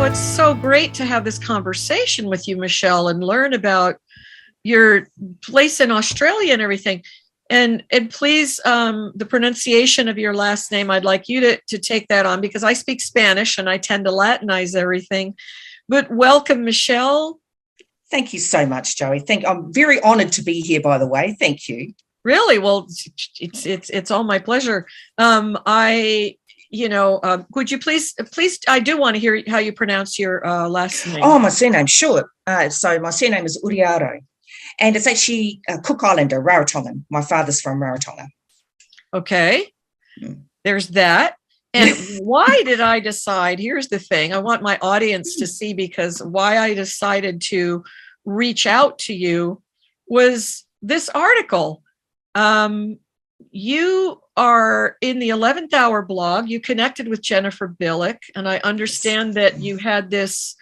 it's so great to have this conversation with you, Michelle, and learn about your place in Australia and everything. And please, the pronunciation of your last name, I'd like you to take that on, because I speak Spanish and I tend to Latinize everything. But welcome, Michelle. Thank you so much, Joey. I'm very honored to be here, by the way. Thank you. Really? Well, it's all my pleasure. Would you please, I do want to hear how you pronounce your last name. Oh, my surname, sure. So my surname is Uriarau, and it's actually Cook Islander, Rarotongan. My father's from Rarotonga. Okay, there's that. And why did I decide, here's the thing, I want my audience to see, because why I decided to reach out to you was this article. You are in the 11th Hour blog. You connected with Jennifer Billick, and I understand that you had this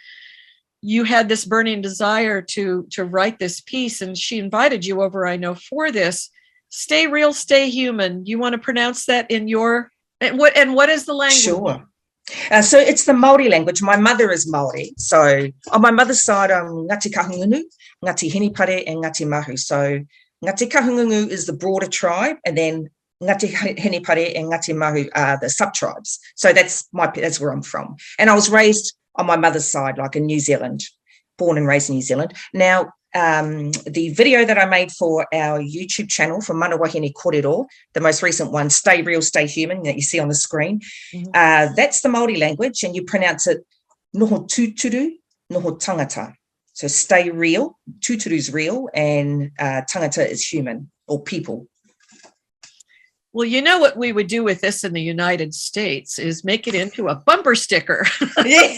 burning desire to write this piece, and she invited you over, I know, for this. Stay real, stay human. You want to pronounce that in your, and what is the language? Sure. So it's the Māori language. My mother is Māori. So on my mother's side, Ngāti Kahungunu, Ngāti Henipare, and Ngāti Mahu. So Ngāti Kahungunu is the broader tribe, and then Ngāti Henipare and Ngāti Mahu are the sub-tribes. So that's where I'm from. And I was raised on my mother's side, like in New Zealand, born and raised in New Zealand. Now, the video that I made for our YouTube channel for Wāhine Kōrero, the most recent one, Stay Real, Stay Human, that you see on the screen, that's the Māori language, and you pronounce it Noho tūturu, Noho tangata. So stay real, tūturu's real, and tangata is human or people. Well, you know what we would do with this in the United States is make it into a bumper sticker. Yeah.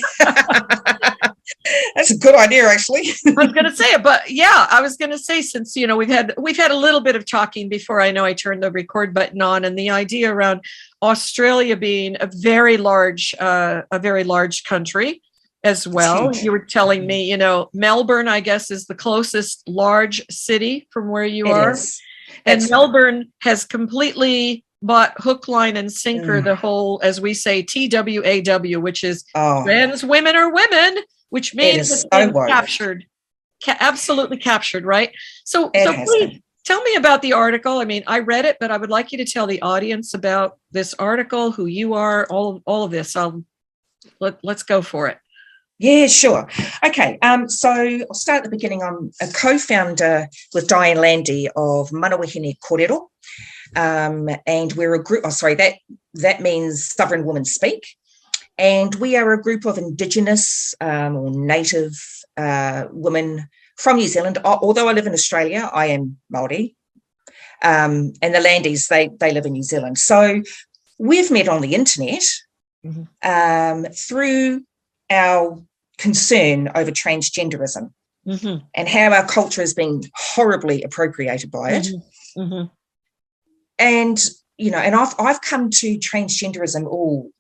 That's a good idea, actually. I was going to say it, but yeah, I was going to say, since, we've had a little bit of talking before I know I turned the record button on, and the idea around Australia being a very large country as well. You were telling me, Melbourne, I guess, is the closest large city from where you are. Is. And Melbourne has completely bought hook, line, and sinker the whole, as we say, TWAW, which is trans women are women, which means it's been captured, absolutely captured, right? So please tell me about the article. I mean, I read it, but I would like you to tell the audience about this article, who you are, all of this. Let's go for it. Yeah, sure. Okay, so I'll start at the beginning. I'm a co-founder with Diane Landy of Wāhine Kōrero, and we're a group, that means Sovereign Women Speak, and we are a group of Indigenous or Native women from New Zealand. Although I live in Australia, I am Māori, and the Landys, they live in New Zealand. So we've met on the internet through our concern over transgenderism and how our culture has been horribly appropriated by it. And, and I've come to transgenderism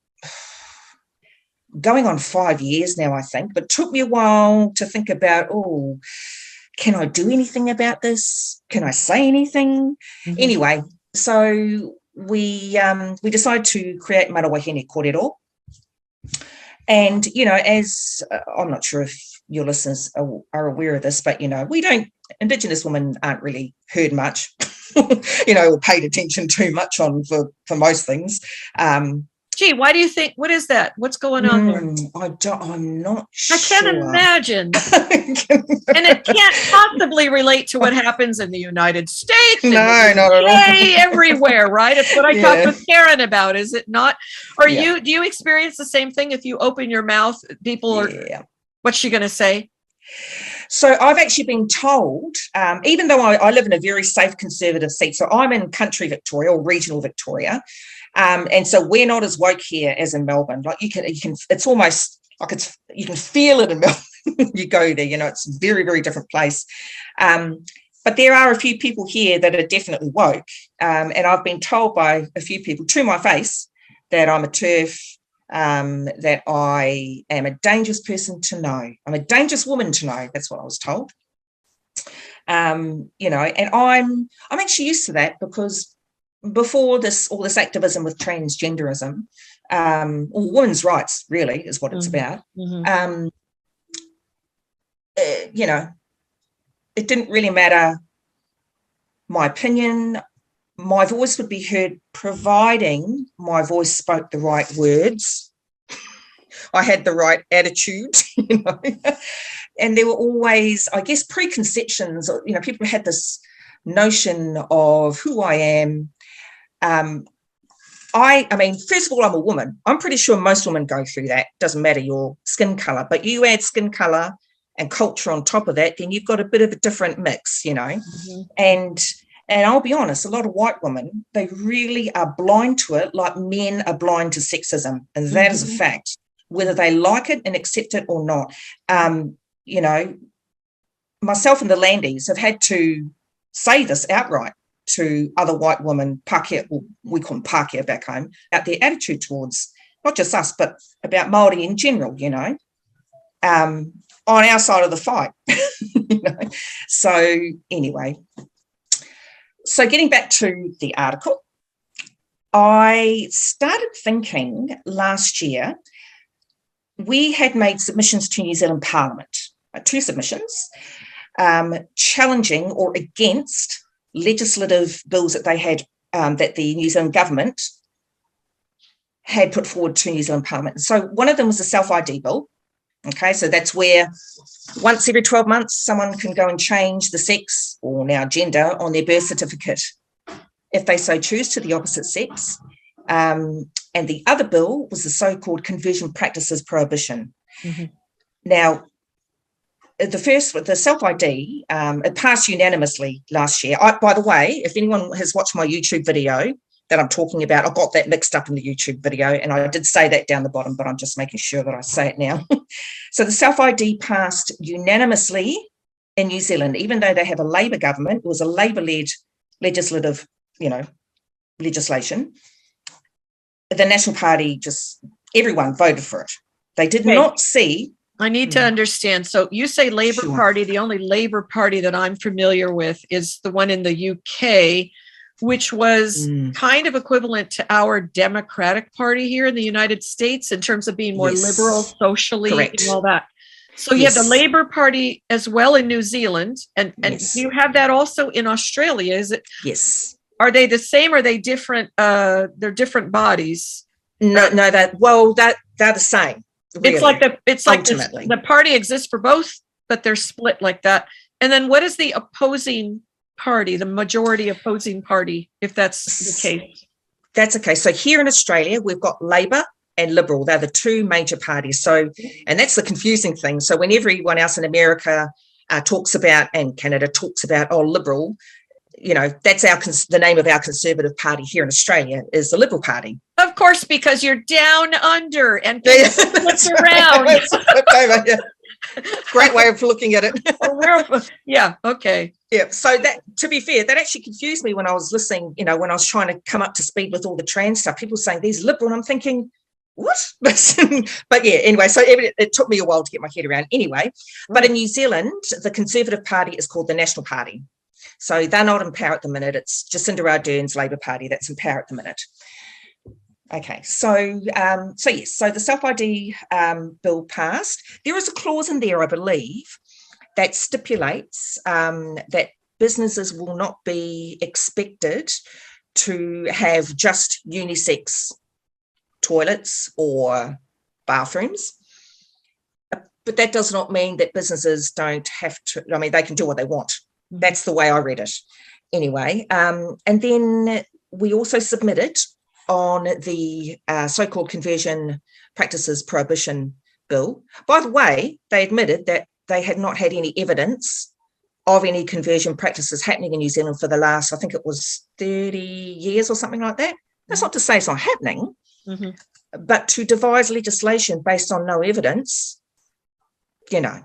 going on 5 years now, I think, but it took me a while to think about, can I do anything about this? Can I say anything? Anyway, so we decided to create Wāhine Kōrero. And, as I'm not sure if your listeners are aware of this, but, Indigenous women aren't really heard much, or paid attention too much on for most things. Gee, why do you think, what is that? What's going on there? I'm not sure. I can't imagine. And it can't possibly relate to what happens in the United States. No, not at all. Everywhere, right? It's what I talked with Karen about, is it not? Do you experience the same thing? If you open your mouth, people are, what's she going to say? So I've actually been told, even though I live in a very safe conservative seat, so I'm in country Victoria or regional Victoria, and so we're not as woke here as in Melbourne. Like you can, it's almost like you can feel it in Melbourne. You go there, it's a very, very different place. But there are a few people here that are definitely woke, and I've been told by a few people to my face that I'm a TERF, that I am a dangerous person to know. I'm a dangerous woman to know. That's what I was told. And I'm actually used to that, because before all this activism with transgenderism, or women's rights, really, is what it's about. You know, it didn't really matter my opinion. My voice would be heard, providing my voice spoke the right words. I had the right attitude, you know. And there were always, I guess, preconceptions. You know, people had this notion of who I am. I mean, first of all, I'm a woman. I'm pretty sure most women go through that. Doesn't matter your skin color, but you add skin color and culture on top of that, then you've got a bit of a different mix, you know. And I'll be honest, a lot of white women, they really are blind to it, like men are blind to sexism, and that is a fact, whether they like it and accept it or not. You know, myself and the Landies have had to say this outright to other white women, Pākehā, well, we call them Pākehā back home, about their attitude towards not just us, but about Māori in general, you know, on our side of the fight. You know? So anyway, so getting back to the article, I started thinking last year, we had made submissions to New Zealand Parliament, 2 submissions, challenging or against legislative bills that they had, that the New Zealand government had put forward to New Zealand Parliament. So one of them was the self-ID bill. Okay, so that's where once every 12 months, someone can go and change the sex or now gender on their birth certificate if they so choose to the opposite sex. And the other bill was the so-called Conversion Practices Prohibition. Now, the self-ID, it passed unanimously last year. By the way, if anyone has watched my YouTube video that I'm talking about, I got that mixed up in the YouTube video, and I did say that down the bottom, but I'm just making sure that I say it now. So the self-ID passed unanimously in New Zealand, even though they have a Labour government. It was a Labour-led legislative, you know, legislation. The National Party, just everyone voted for it. They did not see. I need to understand. So you say Labour Party. The only Labour Party that I'm familiar with is the one in the UK, which was kind of equivalent to our Democratic Party here in the United States in terms of being more liberal socially and all that. So you have the Labour Party as well in New Zealand. And do you have that also in Australia? Is it? Yes. Are they the same? Or are they different? They're different bodies. No, they're the same. Really, it's like the party exists for both, but they're split like that. And then what is the opposing party, the majority opposing party, if that's the case? That's okay. So here in Australia, we've got Labor and Liberal. They're the 2 major parties. So, and that's the confusing thing. So when everyone else in America talks about, and Canada talks about, Liberal, you know, that's the name of our Conservative Party here in Australia is the Liberal Party. Of course, because you're down under and flipped around. Great way of looking at it. Yeah, okay. Yeah, so that, to be fair, that actually confused me when I was listening, you know, when I was trying to come up to speed with all the trans stuff. People saying these Liberal, and I'm thinking, what? But yeah, anyway, so it took me a while to get my head around anyway. But in New Zealand, the Conservative Party is called the National Party. So they're not in power at the minute. It's Jacinda Ardern's Labour Party that's in power at the minute. Okay, so the self-ID bill passed. There is a clause in there, I believe, that stipulates that businesses will not be expected to have just unisex toilets or bathrooms. But that does not mean that businesses don't have to, I mean, they can do what they want. That's the way I read it. Anyway, and then we also submitted on the so-called Conversion Practices Prohibition Bill. By the way, they admitted that they had not had any evidence of any conversion practices happening in New Zealand for the last, I think it was 30 years or something like that. That's not to say it's not happening, but to devise legislation based on no evidence, you know,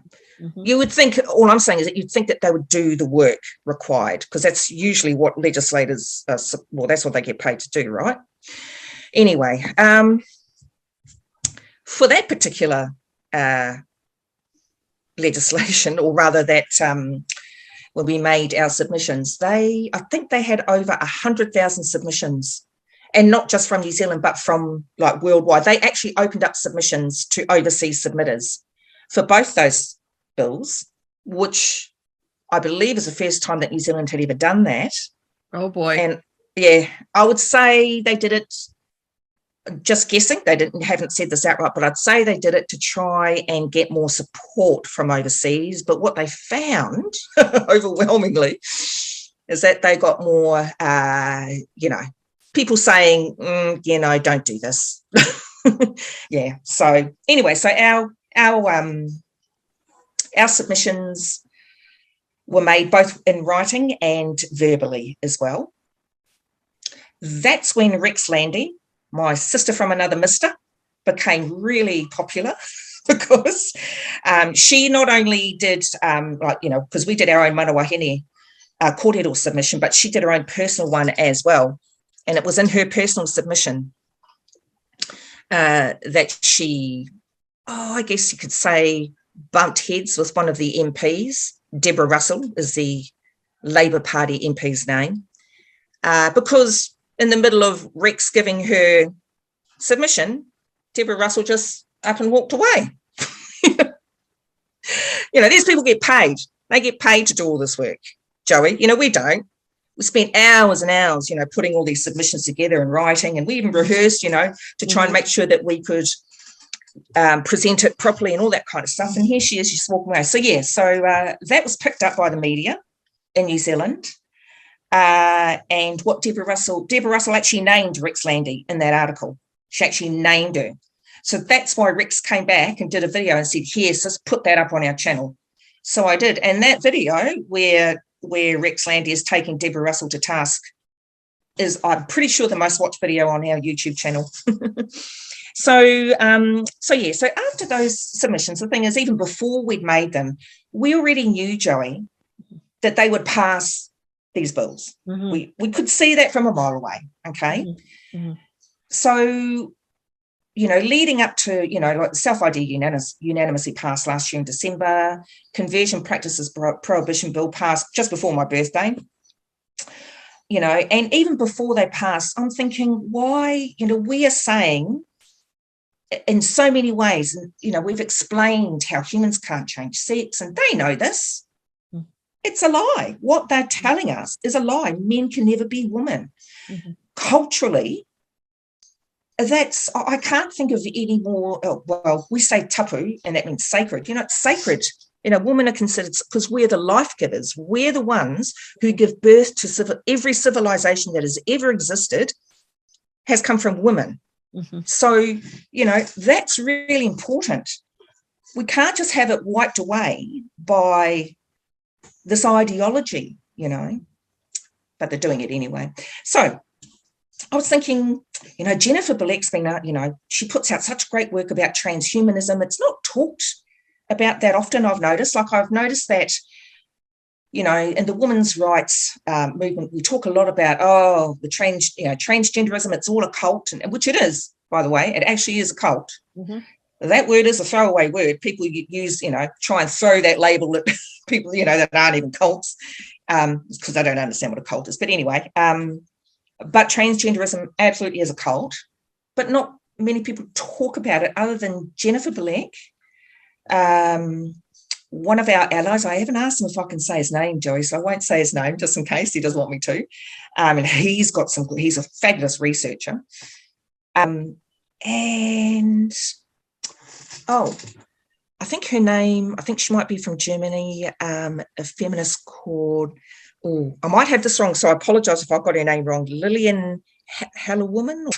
you would think, all I'm saying is that you'd think that they would do the work required, because that's usually what legislators, well, that's what they get paid to do, right? Anyway, for that particular legislation, or rather that when we made our submissions. I think they had over 100,000 submissions, and not just from New Zealand, but from like worldwide. They actually opened up submissions to overseas submitters for both those bills, which I believe is the first time that New Zealand had ever done that. Oh boy. And yeah, I would say they did it, just guessing, haven't said this outright, but I'd say they did it to try and get more support from overseas. But what they found overwhelmingly is that they got more, people saying, don't do this. Yeah. So anyway, so our submissions were made both in writing and verbally as well. That's when Rex Landy, my sister from another mister, became really popular because she not only did, because we did our own mana Wāhine Kōrero submission, but she did her own personal one as well. And it was in her personal submission that she, I guess you could say, bumped heads with one of the MPs. Deborah Russell is the Labour Party MP's name, because in the middle of Rex giving her submission, Deborah Russell just up and walked away. These people get paid. They get paid to do all this work, Joey. We don't. We spent hours and hours, putting all these submissions together and writing, and we even rehearsed, to try and make sure that we could present it properly and all that kind of stuff. And here she is, she's walking away. So that was picked up by the media in New Zealand. And what Deborah Russell actually named Rex Landy in that article. She actually named her. So that's why Rex came back and did a video and said, yes, let's put that up on our channel. So I did. And that video where Rex Landy is taking Deborah Russell to task is, I'm pretty sure, the most watched video on our YouTube channel. So after those submissions, the thing is, even before we'd made them, we already knew, Joey, that they would pass these bills. Mm-hmm. We could see that from a mile away, okay? Mm-hmm. So, leading up to, like the self-ID unanimously passed last year in December, conversion practices prohibition bill passed just before my birthday, and even before they passed, I'm thinking, why, we are saying in so many ways, and, we've explained how humans can't change sex, and they know this. It's a lie. What they're telling us is a lie. Men can never be women. Mm-hmm. Culturally, I can't think of any more, we say tapu, and that means sacred. It's sacred. Women are considered, because we're the life givers. We're the ones who give birth to every civilization that has ever existed has come from women. Mm-hmm. So, that's really important. We can't just have it wiped away by this ideology, but they're doing it anyway. So I was thinking, Jennifer Bilek's been out, she puts out such great work about transhumanism. It's not talked about that often, I've noticed. Like, I've noticed that, in the women's rights movement, we talk a lot about, the transgenderism, it's all a cult, and which it is, by the way. It actually is a cult. Mm-hmm. That word is a throwaway word. People use, try and throw that label at people, that aren't even cults, because they don't understand what a cult is. But anyway, but transgenderism absolutely is a cult, but not many people talk about it other than Jennifer Bilek, one of our allies. I haven't asked him if I can say his name, Joey, so I won't say his name just in case he doesn't want me to. And he's a fabulous researcher. I think her name, she might be from Germany, a feminist called, I might have this wrong, so I apologise if I got her name wrong, Lillian Hallowoman.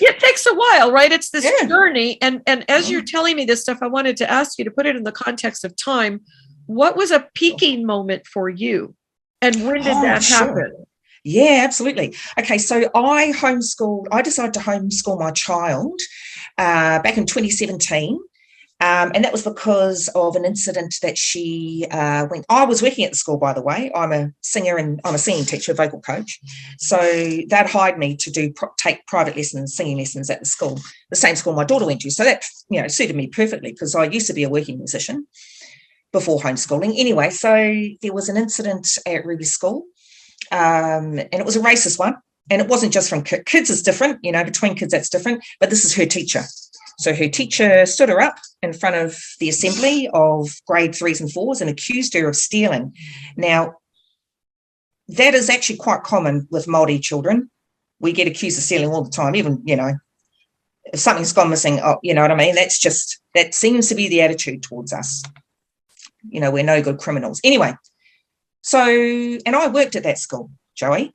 Yeah, it takes a while, right? It's this journey. And as you're telling me this stuff, I wanted to ask you to put it in the context of time. What was a peaking moment for you? And when did that happen? Yeah, absolutely. Okay, so I decided to homeschool my child back in 2017. And that was because of an incident that she went. I was working at the school, by the way. I'm a singer and I'm a singing teacher, vocal coach. So they'd hired me to take private lessons, singing lessons at the school, the same school my daughter went to. So that suited me perfectly, because I used to be a working musician before homeschooling. Anyway, so there was an incident at Ruby School, and it was a racist one. And it wasn't just from kids, is different, between kids that's different, but this is her teacher. So her teacher stood her up in front of the assembly of grade 3s and 4s and accused her of stealing. Now, that is actually quite common with Māori children. We get accused of stealing all the time, even, if something's gone missing, you know what I mean? That seems to be the attitude towards us. We're no good criminals. Anyway, and I worked at that school, Joey.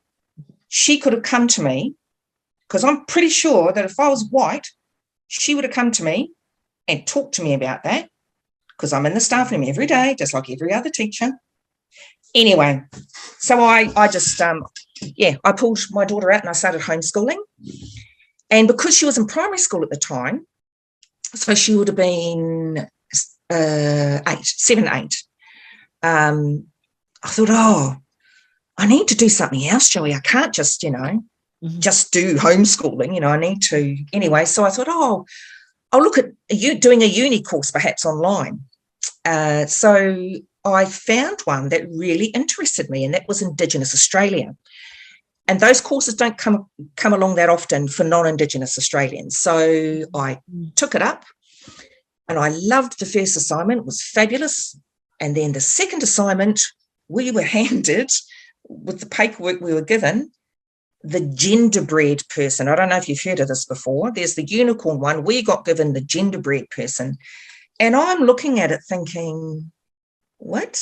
She could have come to me, because I'm pretty sure that if I was white, she would have come to me and talked to me about that, because I'm in the staff room every day, just like every other teacher. Anyway, so I just, I pulled my daughter out and I started homeschooling. And because she was in primary school at the time, so she would have been 7, 8. I thought, I need to do something else, Joey. I can't just, just do homeschooling. I need to. Anyway, so I thought, I'll look at doing a uni course perhaps online. So I found one that really interested me, and that was Indigenous Australia. And those courses don't come along that often for non-Indigenous Australians. So I took it up, and I loved the first assignment. It was fabulous. And then the second assignment, we were handed, with the paperwork we were given, the genderbread person. I don't know if you've heard of this before. There's the unicorn one. We got given the genderbread person. And I'm looking at it thinking, what?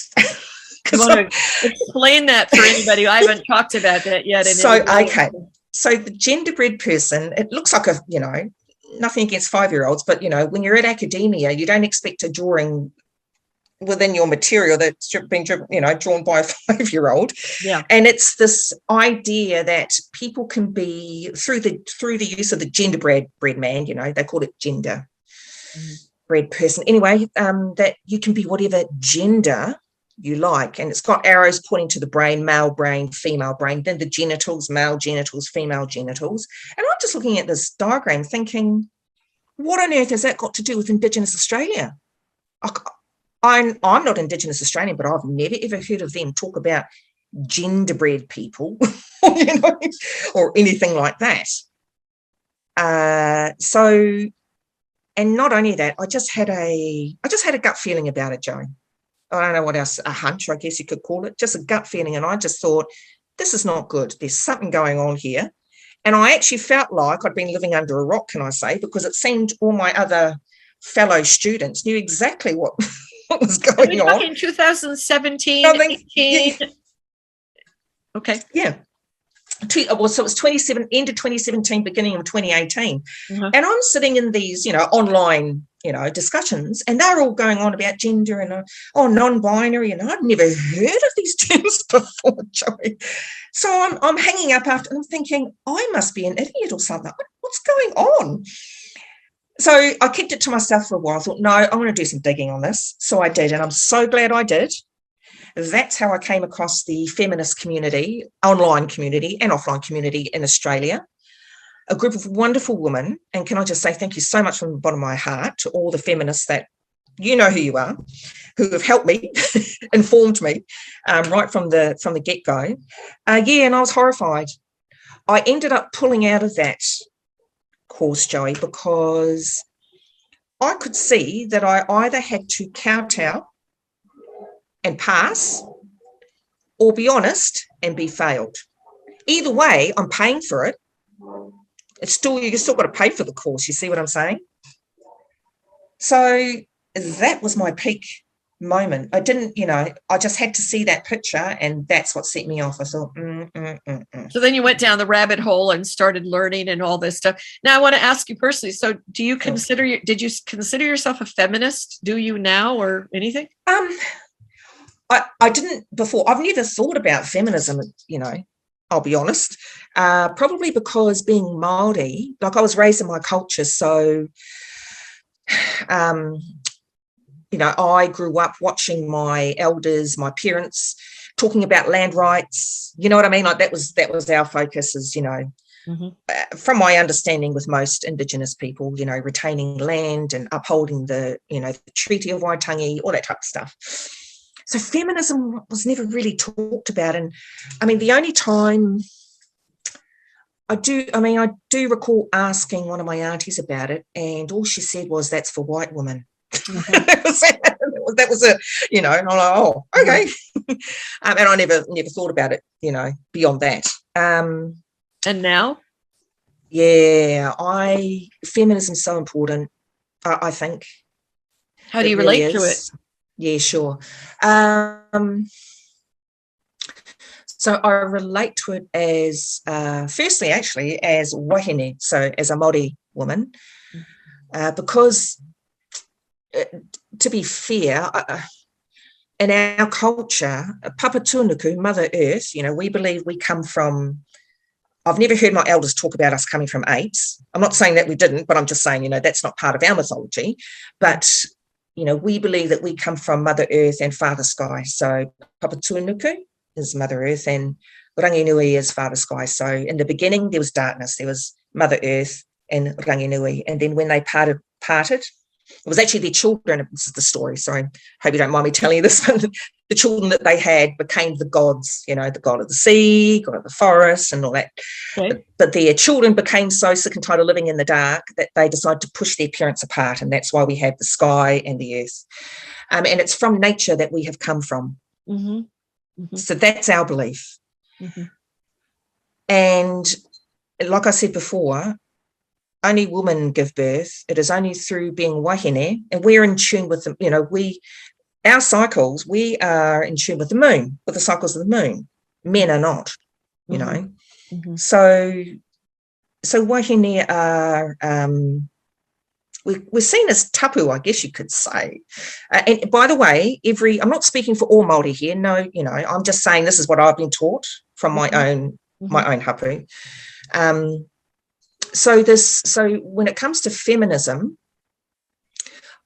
You want to explain that for anybody? I haven't talked about that yet. Okay. So the genderbread person, it looks like nothing against 5-year-olds, but, when you're at academia, you don't expect a drawing within your material that's been, drawn by a 5-year-old. Yeah. And it's this idea that people can be, through the use of the genderbread man, they call it gender bread person. Anyway, that you can be whatever gender you like. And it's got arrows pointing to the brain, male brain, female brain, then the genitals, male genitals, female genitals. And I'm just looking at this diagram thinking, what on earth has that got to do with Indigenous Australia? I'm not Indigenous Australian, but I've never ever heard of them talk about genderbread people, or anything like that. And not only that, I just had a gut feeling about it, Joey. I don't know what else, a hunch, I guess you could call it, just a gut feeling. And I just thought, this is not good. There's something going on here. And I actually felt like I'd been living under a rock, can I say, because it seemed all my other fellow students knew exactly what was going on. In 2017, 18. Yeah. Okay. Yeah. So it was end of 2017, beginning of 2018. And I'm sitting in these, online, discussions, and they're all going on about gender and non-binary, and I'd never heard of these terms before, Joey. So I'm hanging up after, and I'm thinking, I must be an idiot or something. What's going on? So I kept it to myself for a while. I thought, no, I want to do some digging on this. So I did, and I'm so glad I did. That's how I came across the feminist community, online community and offline community in Australia, a group of wonderful women. And can I just say thank you so much from the bottom of my heart to all the feminists that you know who you are, who have helped me, informed me right from the get-go. And I was horrified. I ended up pulling out of that course, Joey, because I could see that I either had to kowtow and pass, or be honest and be failed. Either way, I'm paying for it. You still got to pay for the course. You see what I'm saying? So that was my peak moment. I didn't, I just had to see that picture, and that's what set me off. I thought, So then you went down the rabbit hole and started learning and all this stuff. Now I want to ask you personally. So did you consider yourself a feminist? Do you now, or anything? I didn't before. I've never thought about feminism, I'll be honest, probably because being Māori, like I was raised in my culture. So, I grew up watching my elders, my parents talking about land rights. You know what I mean? Like that was our focus is, from my understanding with most Indigenous people, retaining land and upholding the Treaty of Waitangi, all that type of stuff. So feminism was never really talked about. And I mean, the only time I do recall asking one of my aunties about it, and all she said was, "That's for white women." That was it, and I'm like, oh, okay. And I never thought about it, beyond that. And now? Yeah, feminism is so important, I think. How do you relate to it? Yeah, sure. So I relate to it as, firstly, actually, as wahine, so as a Māori woman, because, to be fair, in our culture, Papa Tūnuku, Mother Earth, we believe we come from, I've never heard my elders talk about us coming from apes. I'm not saying that we didn't, but I'm just saying, that's not part of our mythology. But, we believe that we come from Mother Earth and Father Sky. So Papa Tūnuku is Mother Earth and Ranginui is Father Sky. So in the beginning, there was darkness. There was Mother Earth and Ranginui. And then when they parted, it was actually their children. This is the story. Sorry, hope you don't mind me telling you this. The children that they had became the gods, the god of the sea, god of the forest and all that. Okay. But their children became so sick and tired of living in the dark that they decided to push their parents apart. And that's why we have the sky and the earth. And it's from nature that we have come from. So that's our belief. And like I said before, only women give birth. It is only through being wahine, and we're in tune with them. Our cycles, we are in tune with the moon, with the cycles of the moon. Men are not, So wahine are, we're seen as tapu, I guess you could say. And by the way, I'm not speaking for all Māori here. No, I'm just saying this is what I've been taught from my own hapu. So when it comes to feminism,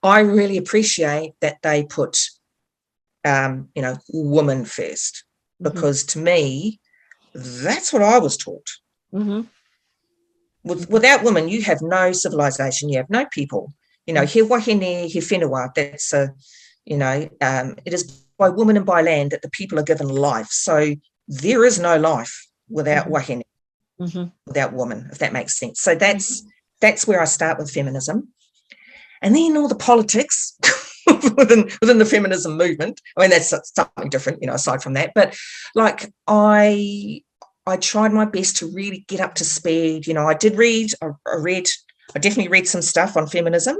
I really appreciate that they put, woman first, because to me, that's what I was taught. Without women, you have no civilization, you have no people. He wahine, he whenua, that's it is by woman and by land that the people are given life. So there is no life without wahine. Without woman, if that makes sense. So that's where I start with feminism. And then all the politics within the feminism movement. I mean, that's something different, aside from that. But like I tried my best to really get up to speed. I did read, I definitely read some stuff on feminism.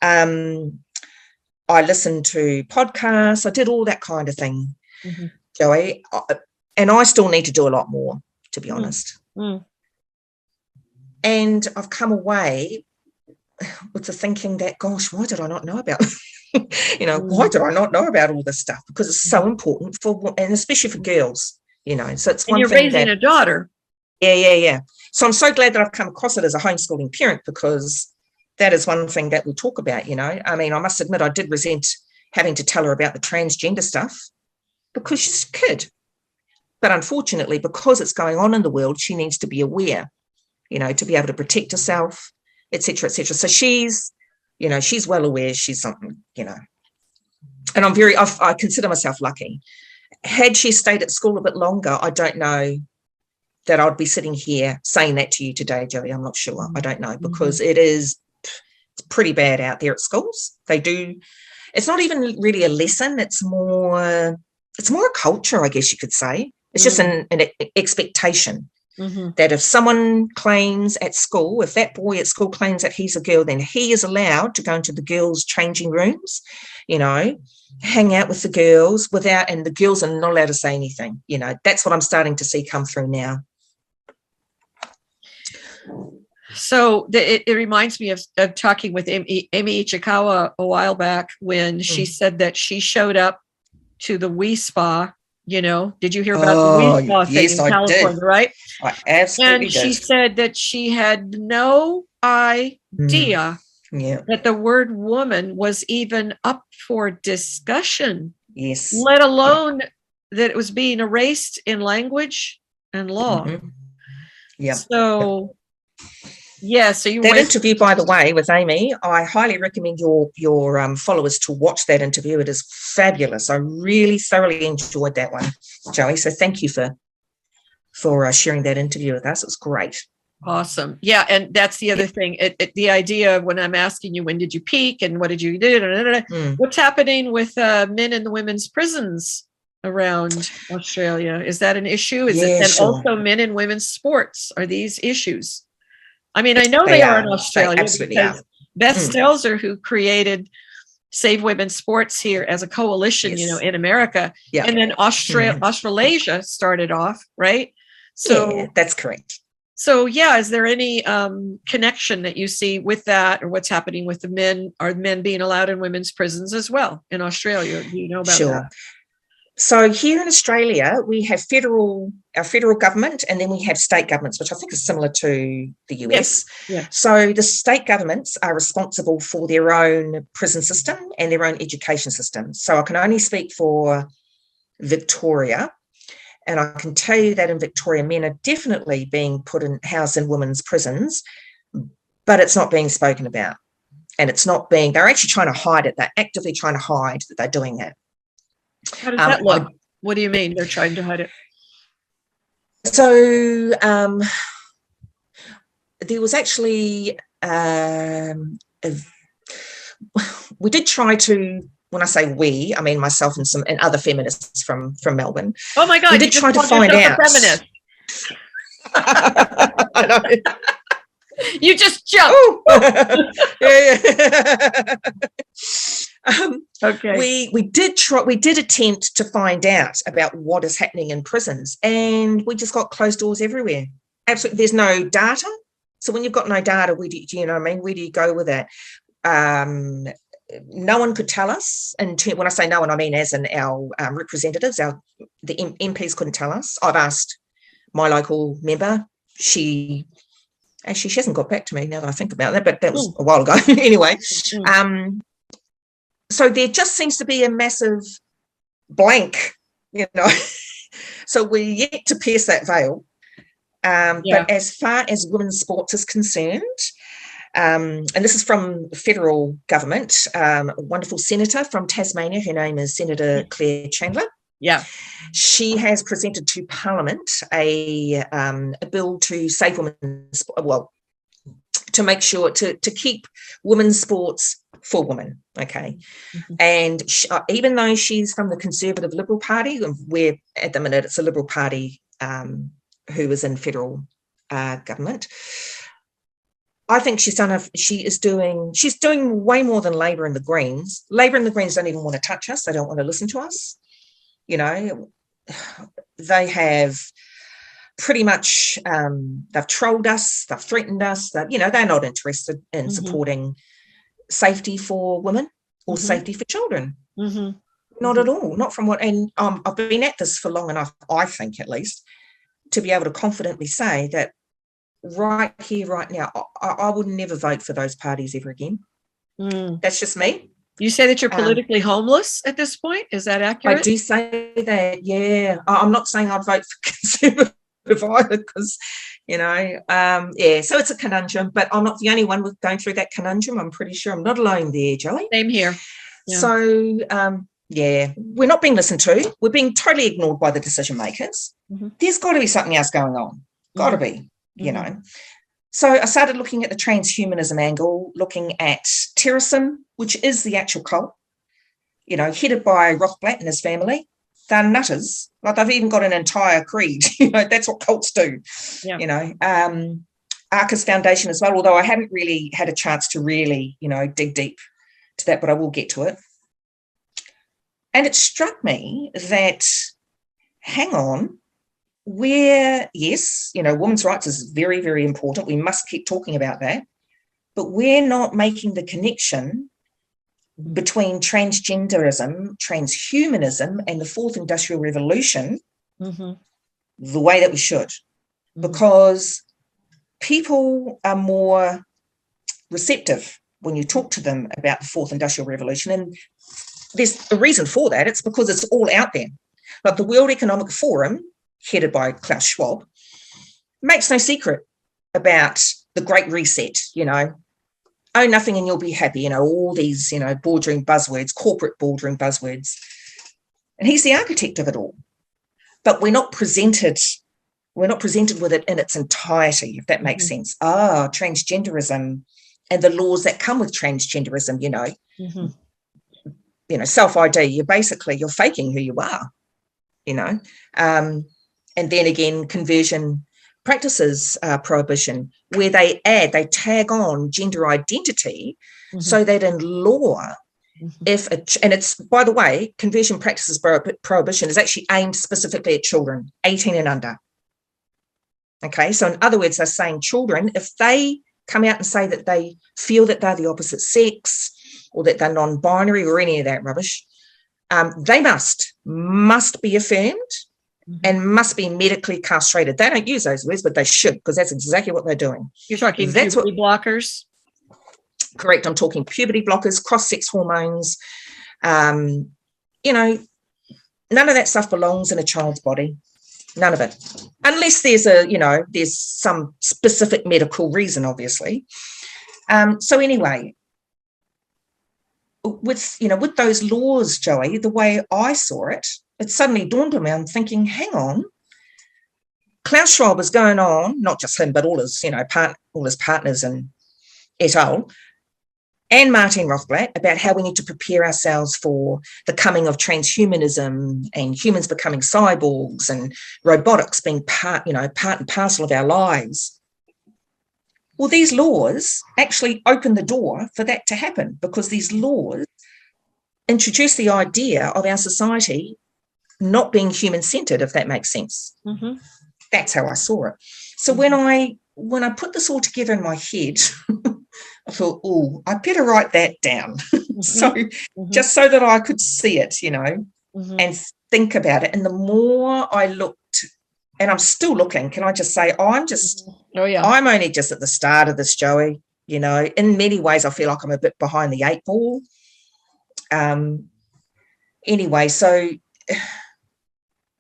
I listened to podcasts, I did all that kind of thing, Joey. And I still need to do a lot more, to be honest. And I've come away with the thinking that, gosh, why did I not know about why did I not know about all this stuff? Because it's so important and especially for girls, so it's one thing. And you're raising a daughter. Yeah. So I'm so glad that I've come across it as a homeschooling parent, because that is one thing that we talk about, I mean, I must admit I did resent having to tell her about the transgender stuff because she's a kid. But unfortunately, because it's going on in the world, she needs to be aware, to be able to protect herself, et cetera, et cetera. So she's well aware. She's something, and I consider myself lucky. Had she stayed at school a bit longer, I don't know that I'd be sitting here saying that to you today, Joey. I'm not sure. I don't know, because it's pretty bad out there at schools. It's not even really a lesson. It's more a culture, I guess you could say. It's just an expectation that if someone claims at school, if that boy at school claims that he's a girl, then he is allowed to go into the girls' changing rooms, hang out with the girls and the girls are not allowed to say anything. That's what I'm starting to see come through now. So it reminds me of talking with Amy Ichikawa a while back when she said that she showed up to the Wii Spa. Did you hear about the Wii Spa thing in California, did. Right? I absolutely did. She said that she had no idea that the word woman was even up for discussion. Yes. Let alone that it was being erased in language and law. Yeah. So, yeah. So that interview, by the way, with Amy, I highly recommend your followers to watch that interview. It is fabulous. I really thoroughly enjoyed that one, Joey. So thank you for sharing that interview with us. It was great. Awesome. Yeah. And that's the other thing. The idea of when I'm asking you, when did you peak and what did you do? What's happening with men in the women's prisons around Australia? Is that an issue? Is it and also men in women's sports? Are these issues? I mean, I know they are in Australia. They absolutely are. Beth Stelzer, who created Save Women's Sports here as a coalition, in America. Yeah. And then Australasia started off, right? So yeah, that's correct. So, yeah, is there any connection that you see with that, or what's happening with the men? Are men being allowed in women's prisons as well in Australia? Do you know about that? So here in Australia, we have our federal government, and then we have state governments, which I think is similar to the US. Yes. Yeah. So the state governments are responsible for their own prison system and their own education system. So I can only speak for Victoria. And I can tell you that in Victoria, men are definitely being housed in women's prisons, but it's not being spoken about. And they're actually trying to hide it. They're actively trying to hide that they're doing that. How does that look? What do you mean they're trying to hide it? So there was actually, we did try to, when I say we, I mean myself and other feminists from Melbourne. Oh my God! We did try to find out. Feminist. I know. You just jumped. Yeah. Okay. We did attempt to find out about what is happening in prisons, and we just got closed doors everywhere. Absolutely, there's no data. So when you've got no data, where do you go with that? No one could tell us, and when I say no one, I mean as in our representatives, the MPs couldn't tell us. I've asked my local member. She hasn't got back to me now that I think about that, but that was a while ago. Anyway, so there just seems to be a massive blank, So we're yet to pierce that veil. But as far as women's sports is concerned, and this is from the federal government, a wonderful senator from Tasmania, her name is Senator Claire Chandler. Yeah. She has presented to Parliament a bill to save women's, to make sure to keep women's sports for women, okay? Mm-hmm. And even though she's from the Conservative Liberal Party, where at the minute it's a Liberal Party who is in federal government, I think she's doing way more than Labor and the Greens. Labor and the Greens don't even want to touch us. They don't want to listen to us. They have pretty much, they've trolled us, they've threatened us, they're not interested in supporting safety for women or safety for children. Mm-hmm. Not at all, not from what, and I've been at this for long enough, I think at least, to be able to confidently say that right here, right now, I would never vote for those parties ever again. That's just me. You say that you're politically homeless at this point? Is that accurate? I do say that, yeah. I'm not saying I'd vote for Conservative either because, so it's a conundrum, but I'm not the only one going through that conundrum. I'm pretty sure I'm not alone there, Joey. Same here. Yeah. So, we're not being listened to. We're being totally ignored by the decision makers. Mm-hmm. There's got to be something else going on. Got to be, So I started looking at the transhumanism angle, looking at terrorism, which is the actual cult, headed by Rothblatt and his family. They're nutters. Like they've even got an entire creed. That's what cults do. Yeah. Arcus Foundation as well, although I haven't really had a chance to really, dig deep to that, but I will get to it. And it struck me that, hang on, women's rights is very, very important. We must keep talking about that. But we're not making the connection between transgenderism, transhumanism, and the fourth industrial revolution the way that we should. Because people are more receptive when you talk to them about the fourth industrial revolution. And there's a reason for that. It's because it's all out there. Like the World Economic Forum, headed by Klaus Schwab, makes no secret about the Great Reset, own nothing and you'll be happy, all these, boardroom buzzwords, corporate boardroom buzzwords. And he's the architect of it all. But we're not presented with it in its entirety, if that makes sense. Transgenderism and the laws that come with transgenderism, self-ID, you're faking who you are, and then again, conversion practices prohibition, where they tag on gender identity, so that in law, and it's, by the way, conversion practices prohibition is actually aimed specifically at children 18 and under. Okay, so in other words, they're saying children, if they come out and say that they feel that they're the opposite sex or that they're non-binary or any of that rubbish, they must be affirmed and must be medically castrated. They don't use those words, but they should, because that's exactly what they're doing. You're talking puberty blockers? Correct. I'm talking puberty blockers, cross-sex hormones. None of that stuff belongs in a child's body. None of it. Unless there's some specific medical reason, obviously. So anyway, with those laws, Joey, the way I saw it, it suddenly dawned on me. I'm thinking, hang on, Klaus Schwab is going on, not just him, but all his partners and et al., and Martin Rothblatt, about how we need to prepare ourselves for the coming of transhumanism and humans becoming cyborgs and robotics being part and parcel of our lives. Well, these laws actually open the door for that to happen, because these laws introduce the idea of our society not being human-centered, if that makes sense. That's how I saw it. So when I put this all together in my head, I thought, I better write that down. So just so that I could see it, and think about it. And the more I looked, and I'm still looking, can I just say, I'm only just at the start of this, Joey. In many ways, I feel like I'm a bit behind the 8 ball. Anyway, so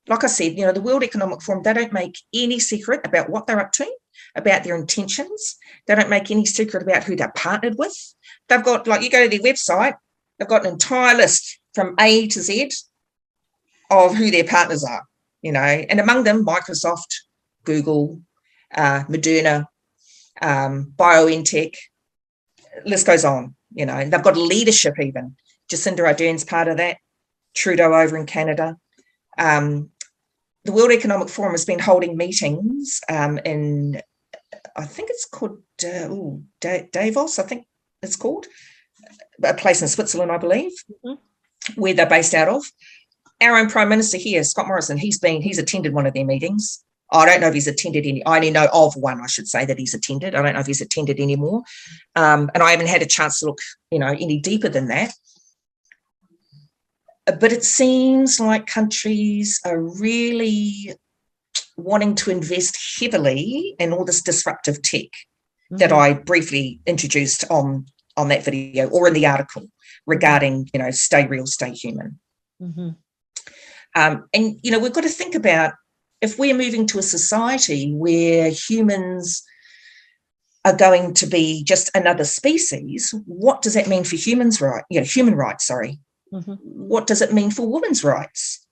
like I said, the World Economic Forum, they don't make any secret about what they're up to, about their intentions. They don't make any secret about who they're partnered with. They've got, you go to their website, they've got an entire list from A to Z of who their partners are, and among them, Microsoft, Google, Moderna, BioNTech, list goes on, and they've got leadership even. Jacinda Ardern's part of that, Trudeau over in Canada. The World Economic Forum has been holding meetings in, I think it's called Davos, I think it's called, a place in Switzerland, I believe, where they're based out of. Our own Prime Minister here, Scott Morrison, he's attended one of their meetings. I don't know if he's attended any. I only know of one, I should say, that he's attended. I don't know if he's attended any more. And I haven't had a chance to look, any deeper than that. But it seems like countries are really wanting to invest heavily in all this disruptive tech that I briefly introduced on that video or in the article regarding, stay real, stay human. And, we've got to think about, if we're moving to a society where humans are going to be just another species, what does that mean for human rights? What does it mean for women's rights?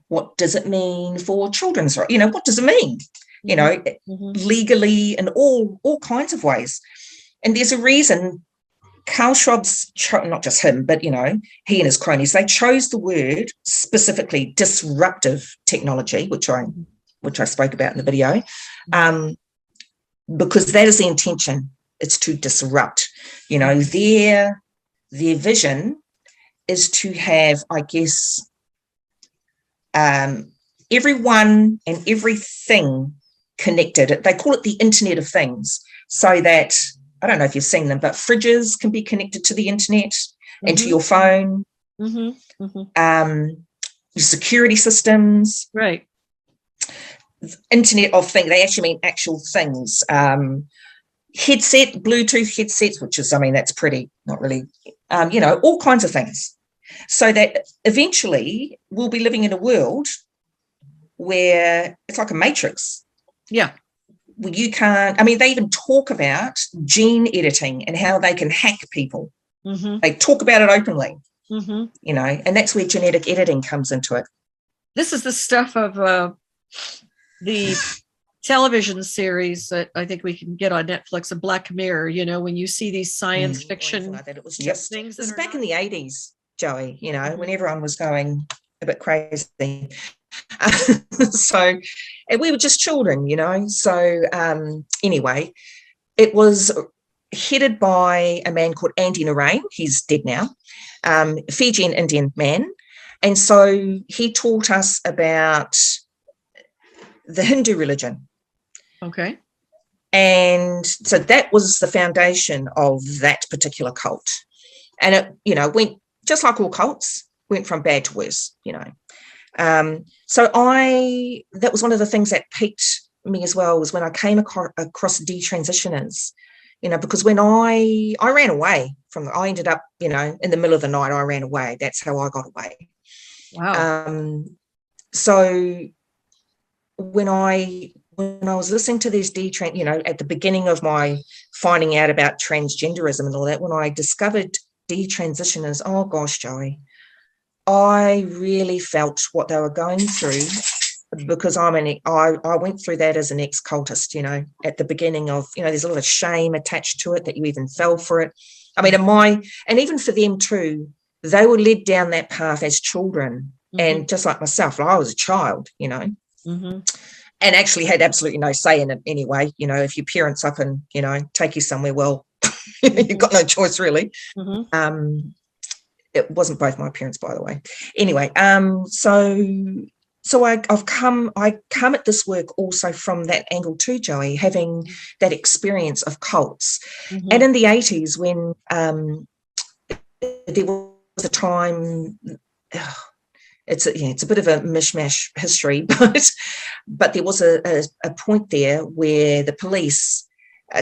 What does it mean for children's rights? What does it mean? Legally in all kinds of ways. And there's a reason Klaus Schwab's, not just him, but, he and his cronies, they chose the word specifically disruptive technology, which I spoke about in the video, because that is the intention. It's to disrupt. Their vision is to have, I guess, everyone and everything connected. They call it the Internet of Things, so that, I don't know if you've seen them, but fridges can be connected to the internet and to your phone, your security systems. Right. Internet of Things, they actually mean actual things. Bluetooth headsets, which is, that's pretty, not really, all kinds of things. So that eventually we'll be living in a world where it's like a matrix. Yeah. you can't, I mean, they even talk about gene editing and how they can hack people. They talk about it openly, you know, and that's where genetic editing comes into it. This is the stuff of the television series that I think we can get on Netflix, a Black Mirror, you know, when you see these science fiction like that. It was just things. It was back in the 80s, Joey, you know, when everyone was going a bit crazy. So, and we were just children, you know. So anyway, it was headed by a man called Andy Narain. He's dead now, Fijian Indian man. And so he taught us about the Hindu religion. Okay. And so that was the foundation of that particular cult. And it, you know, went just like all cults, went from bad to worse, you know. So that was one of the things that piqued me as well, was when I came across detransitioners, you know, because when I ran away I ended up, you know, in the middle of the night, I ran away. That's how I got away. Wow. So when I was listening to these you know, at the beginning of my finding out about transgenderism and all that, when I discovered detransitioners, oh gosh, Joey, I really felt what they were going through, because I went through that as an ex-cultist, you know, at the beginning of, you know, there's a lot of shame attached to it that you even fell for it. I mean, and even for them too, they were led down that path as children. And just like myself, I was a child, you know, and actually had absolutely no say in it anyway. You know, if your parents up and, you know, take you somewhere, well, you've got no choice really. It wasn't both my parents, by the way. Anyway, so I come at this work also from that angle too, Joey, having that experience of cults. And in the 80s, when there was a time, it's a bit of a mishmash history, but there was a point there where the police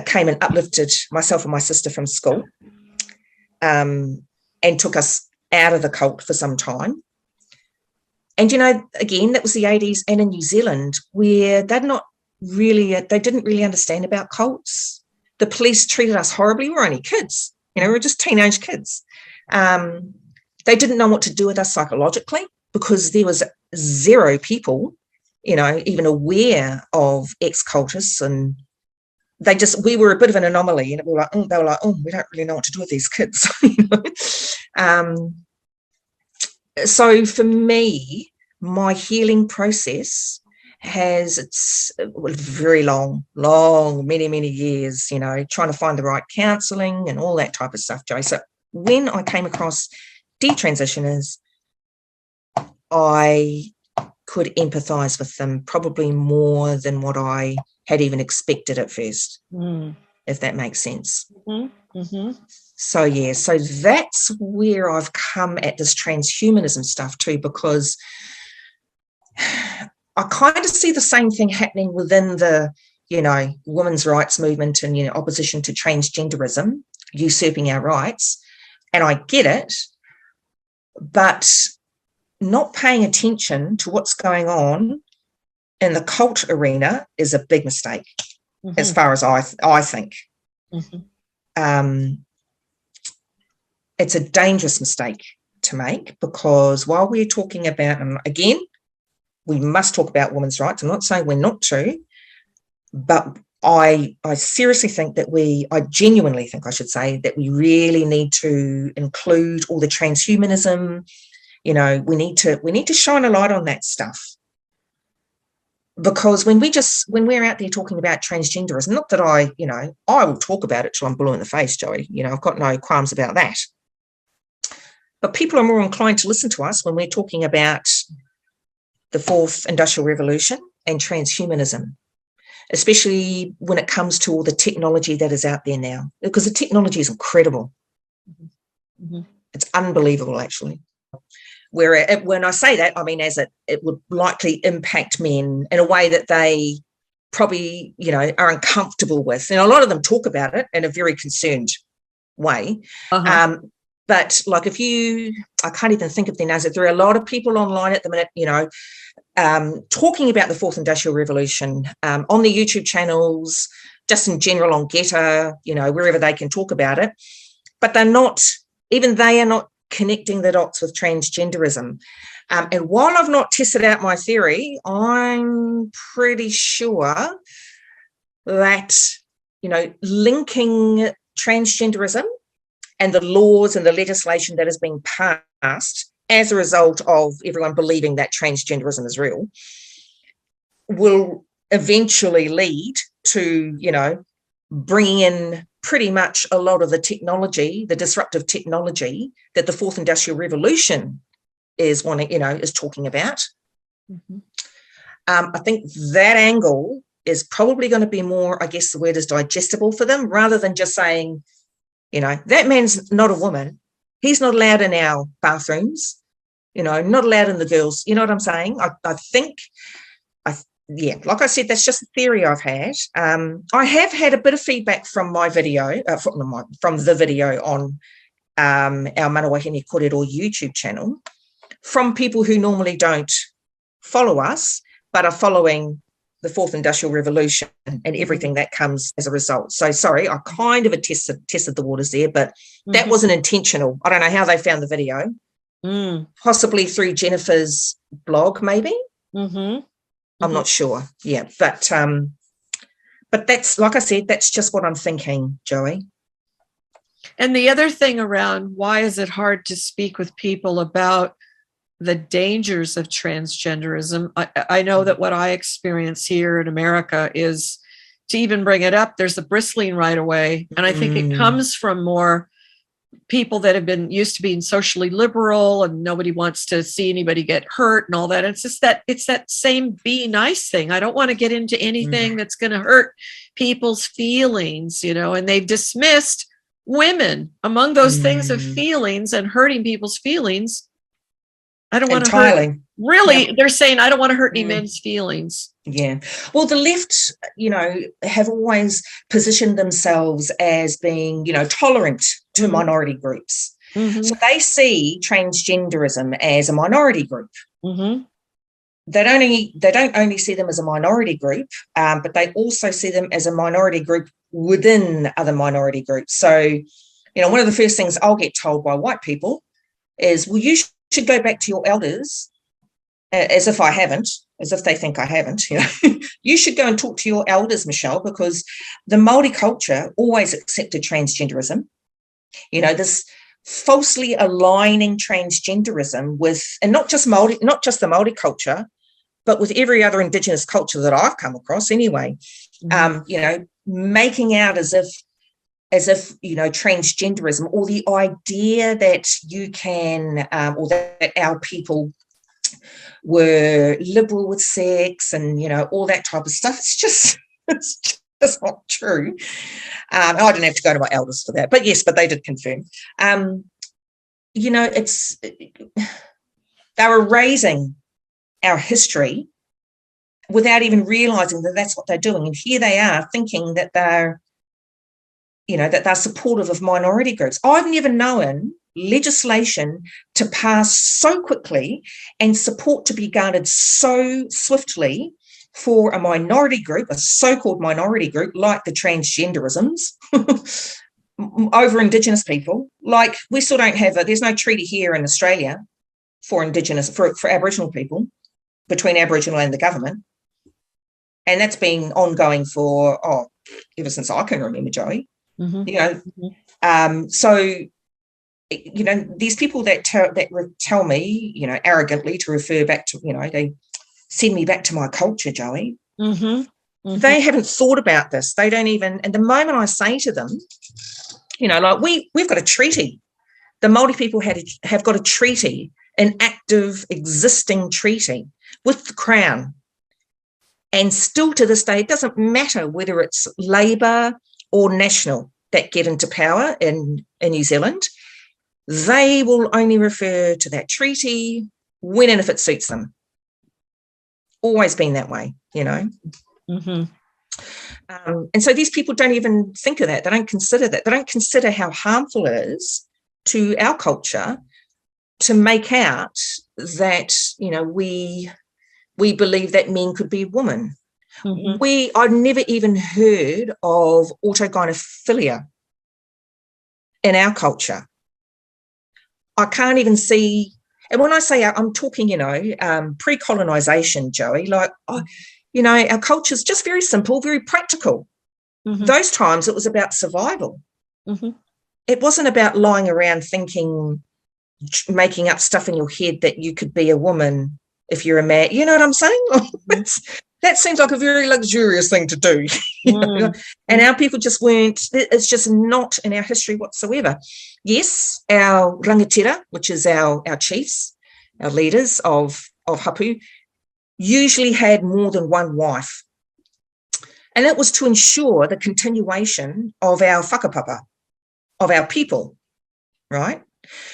came and uplifted myself and my sister from school, and took us out of the cult for some time. And, you know, again, that was the 80s, and in New Zealand, where they didn't really understand about cults. The police treated us horribly. We were only kids, you know, we were just teenage kids. They didn't know what to do with us psychologically, because there was zero people, you know, even aware of ex-cultists, and we were a bit of an anomaly, and they were like, we don't really know what to do with these kids. You know? So for me, my healing process it's very long, many years, you know, trying to find the right counselling and all that type of stuff, Joe. So when I came across detransitioners, I could empathise with them probably more than what I had even expected at first, if that makes sense. So, yeah, so that's where I've come at this transhumanism stuff too, because I kind of see the same thing happening within the, you know, women's rights movement and, you know, opposition to transgenderism, usurping our rights. And I get it, but not paying attention to what's going on in the cult arena is a big mistake, as far as I think. It's a dangerous mistake to make, because while we're talking about, and again, we must talk about women's rights. I'm not saying we're not to, but I seriously think that I genuinely think, I should say, that we really need to include all the transhumanism. You know, we need to shine a light on that stuff, because when we're out there talking about transgenderism, not that I will talk about it till I'm blue in the face, Joey. You know, I've got no qualms about that. But people are more inclined to listen to us when we're talking about the fourth industrial revolution and transhumanism, especially when it comes to all the technology that is out there now, because the technology is incredible. It's unbelievable, actually. When I say that, I mean as it would likely impact men in a way that they probably, you know, are uncomfortable with. And a lot of them talk about it in a very concerned way. But like I can't even think of their names. There are a lot of people online at the minute, talking about the Fourth Industrial Revolution on the YouTube channels, just in general on Getter, wherever they can talk about it. But they are not connecting the dots with transgenderism. And while I've not tested out my theory, I'm pretty sure that, linking transgenderism and the laws and the legislation that has been passed as a result of everyone believing that transgenderism is real will eventually lead to, bringing in pretty much a lot of the technology, the disruptive technology that the Fourth Industrial Revolution is talking about. Mm-hmm. I think that angle is probably going to be more, I guess the word is digestible for them, rather than just saying, that man's not a woman. He's not allowed in our bathrooms, not allowed in the girls. You know what I'm saying? I think, like I said, that's just a theory I've had. I have had a bit of feedback from my video, from the video on our Wāhine Kōrero YouTube channel, from people who normally don't follow us, but are following the Fourth Industrial Revolution and everything that comes as a result. So sorry, I kind of tested the waters there, but that wasn't intentional. I don't know how they found the video. Possibly through Jennifer's blog, maybe. I'm not sure. Yeah, but that's, like I said, that's just what I'm thinking, Joey. And the other thing around why is it hard to speak with people about the dangers of transgenderism? I know that what I experience here in America is, to even bring it up, there's the bristling right away. And I think it comes from more people that have been used to being socially liberal and nobody wants to see anybody get hurt and all that. It's just it's that same be nice thing. I don't want to get into anything that's going to hurt people's feelings, and they've dismissed women among those things of feelings and hurting people's feelings. I don't want to hurt. Really, they're saying, I don't want to hurt any men's feelings. Yeah. Well, the left, have always positioned themselves as being, tolerant to minority groups. So they see transgenderism as a minority group. They don't only see them as a minority group, but they also see them as a minority group within other minority groups. So, one of the first things I'll get told by white people is, well, you should go back to your elders, as if they think I haven't. You should go and talk to your elders, Michelle, because the Māori culture always accepted transgenderism. This falsely aligning transgenderism with, and not just the Māori culture, but with every other Indigenous culture that I've come across anyway, making out as if transgenderism, or the idea that you can, or that our people were liberal with sex and, all that type of stuff. It's just not true. I didn't have to go to my elders for that, but they did confirm. They're erasing our history without even realizing that that's what they're doing. And here they are thinking that they're supportive of minority groups. I've never known legislation to pass so quickly and support to be garnered so swiftly for a minority group, a so-called minority group like the transgenderisms, over Indigenous people. Like, we still don't have there's no treaty here in Australia for Aboriginal people, between Aboriginal and the government. And that's been ongoing for, ever since I can remember, Joey. So, these people that tell me, arrogantly to refer back to, they send me back to my culture, Joey. They haven't thought about this. They don't even, and the moment I say to them, we've got a treaty. The Māori people have got a treaty, an active existing treaty with the Crown. And still to this day, it doesn't matter whether it's Labour or National that get into power in New Zealand, they will only refer to that treaty when and if it suits them. Always been that way, And so these people don't even think of that. They don't consider that. They don't consider how harmful it is to our culture to make out that, we believe that men could be women. Mm-hmm. I've never even heard of autogynephilia in our culture. I can't even see, and when I say I'm talking, pre-colonization, Joey, like, our culture is just very simple, very practical. Mm-hmm. Those times it was about survival. Mm-hmm. It wasn't about lying around thinking, making up stuff in your head that you could be a woman if you're a man. You know what I'm saying? That seems like a very luxurious thing to do. And our people just weren't, it's just not in our history whatsoever. Yes, our rangatira, which is our chiefs, our leaders of hapu, usually had more than one wife. And it was to ensure the continuation of our whakapapa, of our people, right?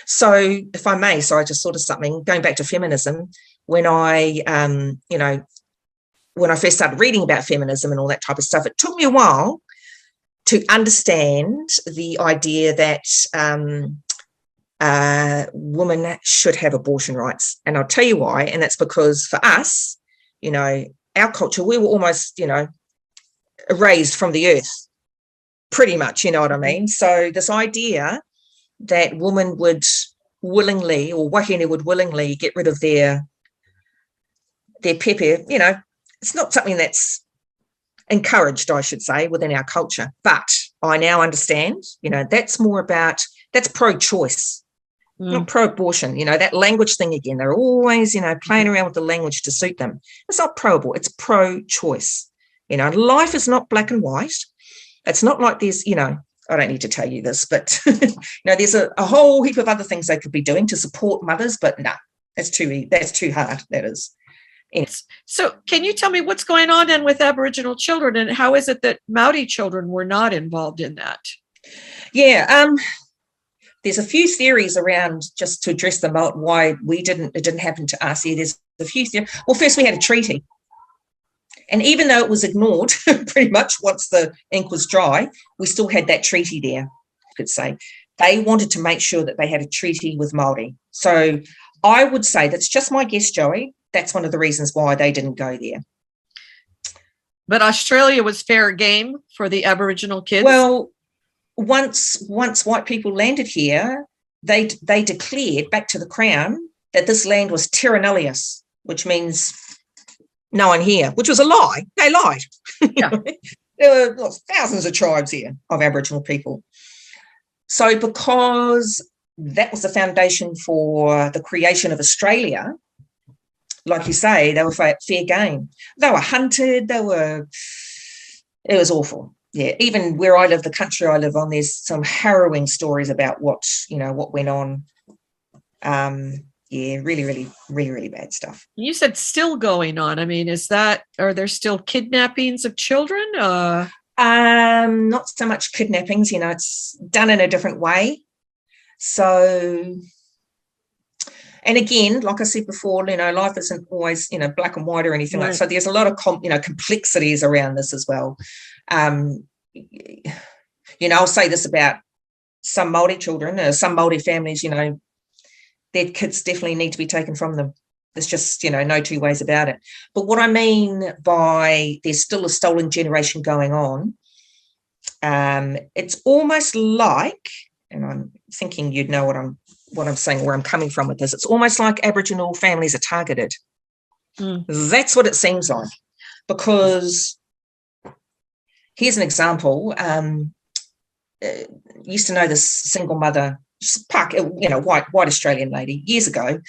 So if I may, sorry, just sort of something, going back to feminism, when I first started reading about feminism and all that type of stuff, it took me a while to understand the idea that women should have abortion rights. And I'll tell you why. And that's because for us, our culture, we were almost, erased from the earth, pretty much, you know what I mean? So this idea that women would willingly, or wahine would willingly get rid of their pepe, it's not something that's encouraged, I should say, within our culture. But I now understand, that's pro-choice, not pro-abortion. That language thing again, they're always, playing around with the language to suit them. It's not pro-abort, it's pro-choice. Life is not black and white. It's not like there's, I don't need to tell you this, but, there's a whole heap of other things they could be doing to support mothers, but no, that's too hard, that is. So can you tell me what's going on then with Aboriginal children, and how is it that Māori children were not involved in that? Yeah, there's a few theories around, just to address them out, why it didn't happen to us. Yeah, there's a few theories. Well, first we had a treaty. And even though it was ignored pretty much once the ink was dry, we still had that treaty there, I could say. They wanted to make sure that they had a treaty with Māori. So I would say, that's just my guess, Joey, that's one of the reasons why they didn't go there. But Australia was fair game for the Aboriginal kids? Well, once white people landed here, they declared back to the Crown that this land was terra nullius, which means no one here, which was a lie. They lied. Yeah. There were thousands of tribes here of Aboriginal people. So because that was the foundation for the creation of Australia, like you say, they were fair game. They were hunted. It was awful. Yeah, even where I live, the country I live on, there's some harrowing stories about what went on. Yeah, really, really, really, really bad stuff. You said still going on. I mean, are there still kidnappings of children? Not so much kidnappings, it's done in a different way. So, and again, like I said before, life isn't always, black and white or anything like that. So there's a lot of, complexities around this as well. I'll say this about some Māori children, some Māori families, their kids definitely need to be taken from them. There's just, no two ways about it. But what I mean by there's still a stolen generation going on, it's almost like, and I'm thinking you'd know what I'm saying, where I'm coming from with this, it's almost like Aboriginal families are targeted. That's what it seems like. Because here's an example. Used to know this single mother, white Australian lady years ago.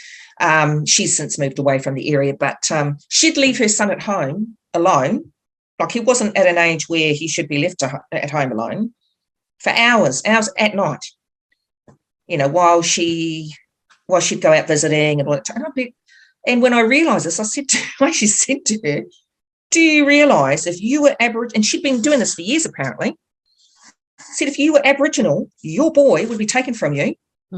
She's since moved away from the area, but she'd leave her son at home alone. Like, he wasn't at an age where he should be left at home alone for hours at night, while she'd go out visiting and all that time. And when I realised this, I said to her, do you realise if you were Aboriginal, and she'd been doing this for years apparently, said if you were Aboriginal, your boy would be taken from you,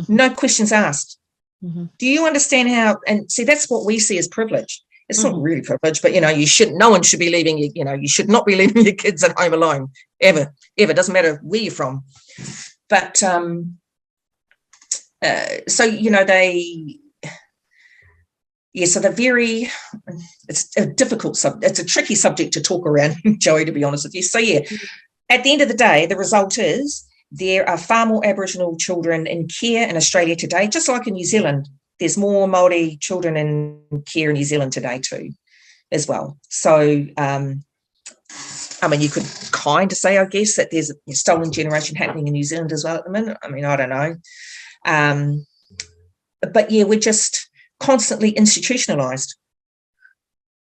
no questions asked. Do you understand how? And see, that's what we see as privilege. It's not really privilege, but no one should be leaving you should not be leaving your kids at home alone ever. Doesn't matter where you're from. But so, so they're very, it's a difficult it's a tricky subject to talk around, Joey, to be honest with you. So yeah, at the end of the day, the result is there are far more Aboriginal children in care in Australia today, just like in New Zealand. There's more Māori children in care in New Zealand today too, as well. So, you could kind of say, I guess, that there's a stolen generation happening in New Zealand as well at the minute. I don't know. But yeah, we're just constantly institutionalized.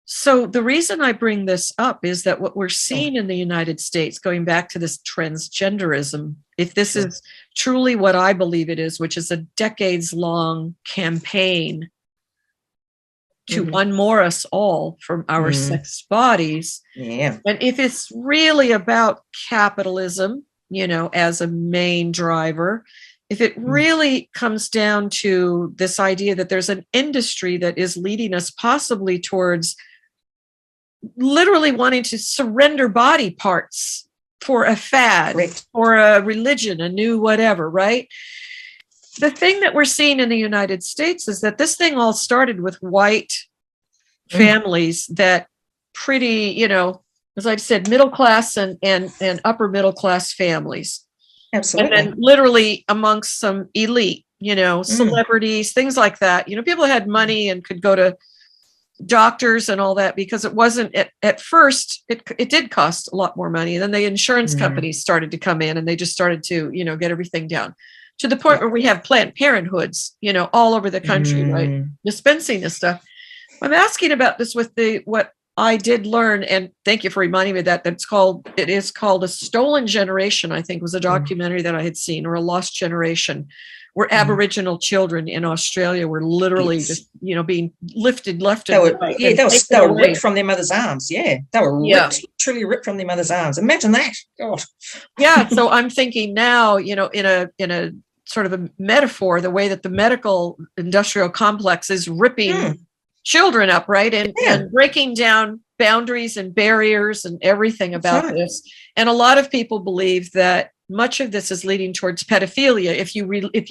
So the reason I bring this up is that what we're seeing in the United States, going back to this transgenderism, if this is truly what I believe it is, which is a decades-long campaign to unmoor us all from our sex bodies, and if it's really about capitalism, as a main driver, if it really comes down to this idea that there's an industry that is leading us possibly towards literally wanting to surrender body parts for a fad, for a religion, a new whatever, right? The thing that we're seeing in the United States is that this thing all started with white families that pretty, as I've said, middle class and upper middle class families. Absolutely. And then literally amongst some elite, celebrities, things like that. People had money and could go to doctors and all that, because it wasn't at first, it did cost a lot more money. And then the insurance companies started to come in and they just started to, get everything down to the point where we have Planned Parenthoods, all over the country, right? Dispensing this stuff. I'm asking about this with what I did learn, and thank you for reminding me of that. It is called A Stolen Generation, I think was a documentary that I had seen, or A Lost Generation, where Aboriginal children in Australia were literally just, being lifted left and right. Yeah, they were ripped from their mother's arms. Yeah, they were truly ripped from their mother's arms. Imagine that. God. Yeah, so I'm thinking now, in a sort of a metaphor, the way that the medical industrial complex is ripping children up, right? And breaking down boundaries and barriers and everything about this. And a lot of people believe that much of this is leading towards pedophilia. If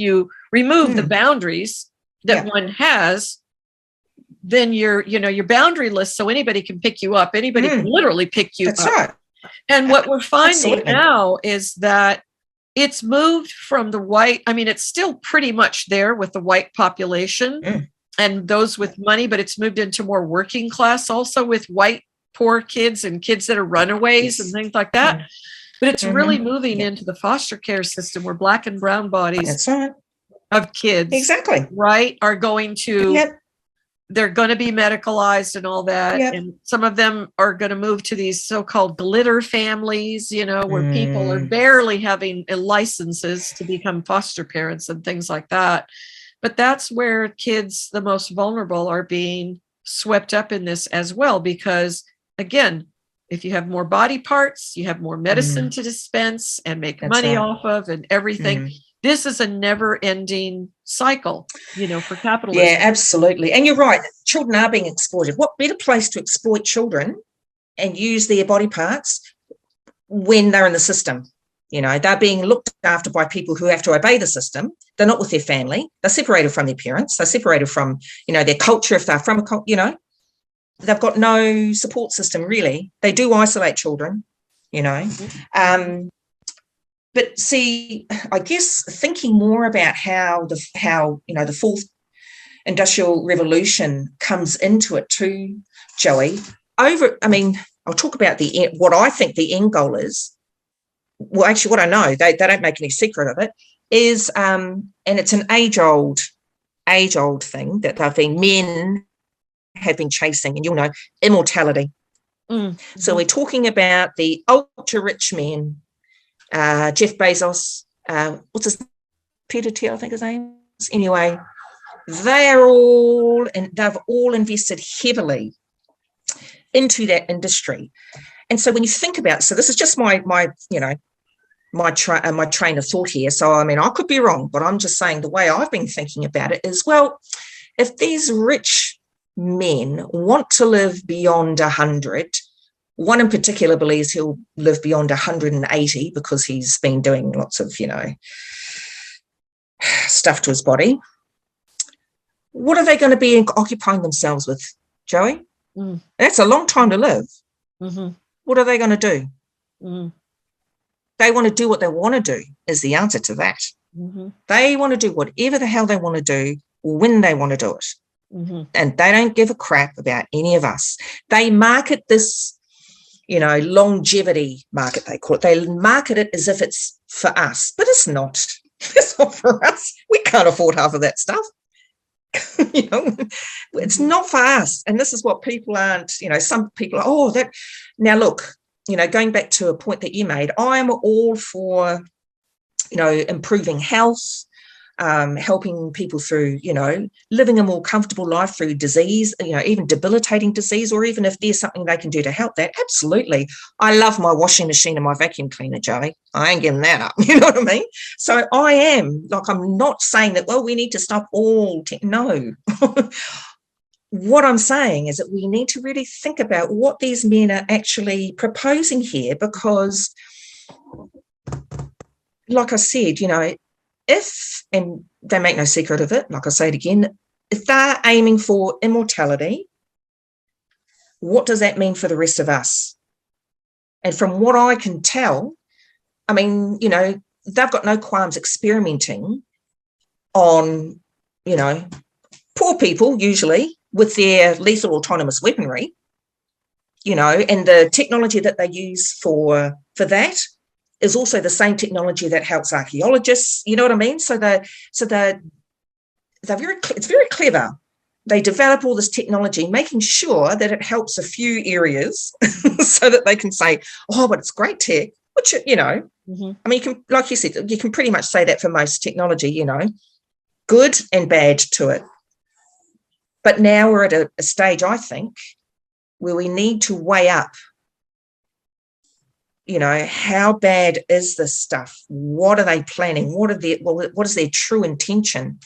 you remove the boundaries that one has, then you're boundaryless, so anybody can pick you up. Anybody can literally pick you up. That's right. And what we're finding now is that it's moved from the white, it's still pretty much there with the white population and those with money, but it's moved into more working class also, with white poor kids and kids that are runaways and things like that. But it's really moving into the foster care system, where black and brown bodies of kids right, are going to, they're going to be medicalized and all that. And some of them are going to move to these so-called glitter families, where people are barely having licenses to become foster parents and things like that. But that's where kids, the most vulnerable, are being swept up in this as well, because again, if you have more body parts, you have more medicine to dispense and make money off of and everything. This is a never-ending cycle, for capitalism. Yeah, absolutely. And you're right. Children are being exploited. What better place to exploit children and use their body parts when they're in the system? They're being looked after by people who have to obey the system. They're not with their family. They're separated from their parents. They're separated from, their culture, if they're from a culture, they've got no support system, really. They do isolate children, But see, I guess thinking more about how the fourth industrial revolution comes into it too, Joey. I'll talk about what I think the end goal is. Well, actually, what I know, they don't make any secret of it, is, and it's an age-old thing that men have been chasing, and you'll know, immortality. So we're talking about the ultra-rich men, Jeff Bezos, what's his, Peter Thiel, I think his name is. Anyway, they've all invested heavily into that industry. And so when you think about, so this is just my train of thought here. So, I could be wrong, but I'm just saying the way I've been thinking about it is, well, if these rich men want to live beyond 100, one in particular believes he'll live beyond 180 because he's been doing lots of, stuff to his body, what are they going to be occupying themselves with, Joey? That's a long time to live. What are they going to do? They want to do what they want to do is the answer to that. They want to do whatever the hell they want to do when they want to do it. And they don't give a crap about any of us. They market this, longevity market, they call it. They market it as if it's for us, but it's not. It's not for us. We can't afford half of that stuff. It's not for us. And this is what people aren't, some people are, now look, going back to a point that you made, I'm all for, improving health, helping people through, living a more comfortable life through disease, even debilitating disease, or even if there's something they can do to help that. Absolutely. I love my washing machine and my vacuum cleaner, Joey. I ain't giving that up. You know what I mean? So I'm not saying that, we need to stop all. No. What I'm saying is that we need to really think about what these men are actually proposing here, because, like I said, if, and they make no secret of it, like I say it again, if they're aiming for immortality, what does that mean for the rest of us? And from what I can tell, they've got no qualms experimenting on, poor people usually with their lethal autonomous weaponry, and the technology that they use for that is also the same technology that helps archaeologists. You know what I mean? So it's very clever. They develop all this technology, making sure that it helps a few areas so that they can say, but it's great tech, which, you can, like you said, you can pretty much say that for most technology, good and bad to it. But now we're at a stage, I think, where we need to weigh up, how bad is this stuff? What are they planning? What is their true intention?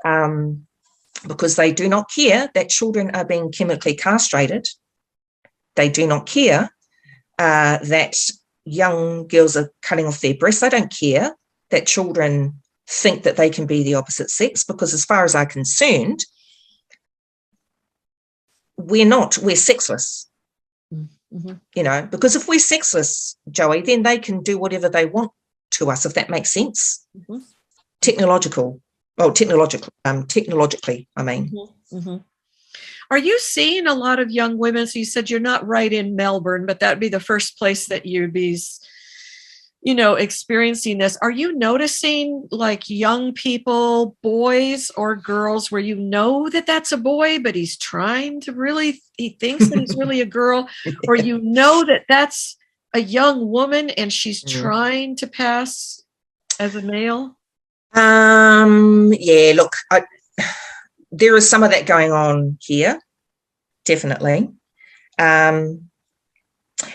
Because they do not care that children are being chemically castrated. They do not care that young girls are cutting off their breasts. They don't care that children think that they can be the opposite sex, because as far as I'm concerned, we're sexless. Because if we're sexless, Joey, then they can do whatever they want to us, if that makes sense. Technologically, I mean. Are you seeing a lot of young women? So you said you're not right in Melbourne, but that'd be the first place that you'd be, experiencing this. Are you noticing like young people, boys or girls, where that that's a boy, but he's trying to he thinks that he's really a girl, or that that's a young woman and she's trying to pass as a male? Yeah, look, there is some of that going on here, definitely. And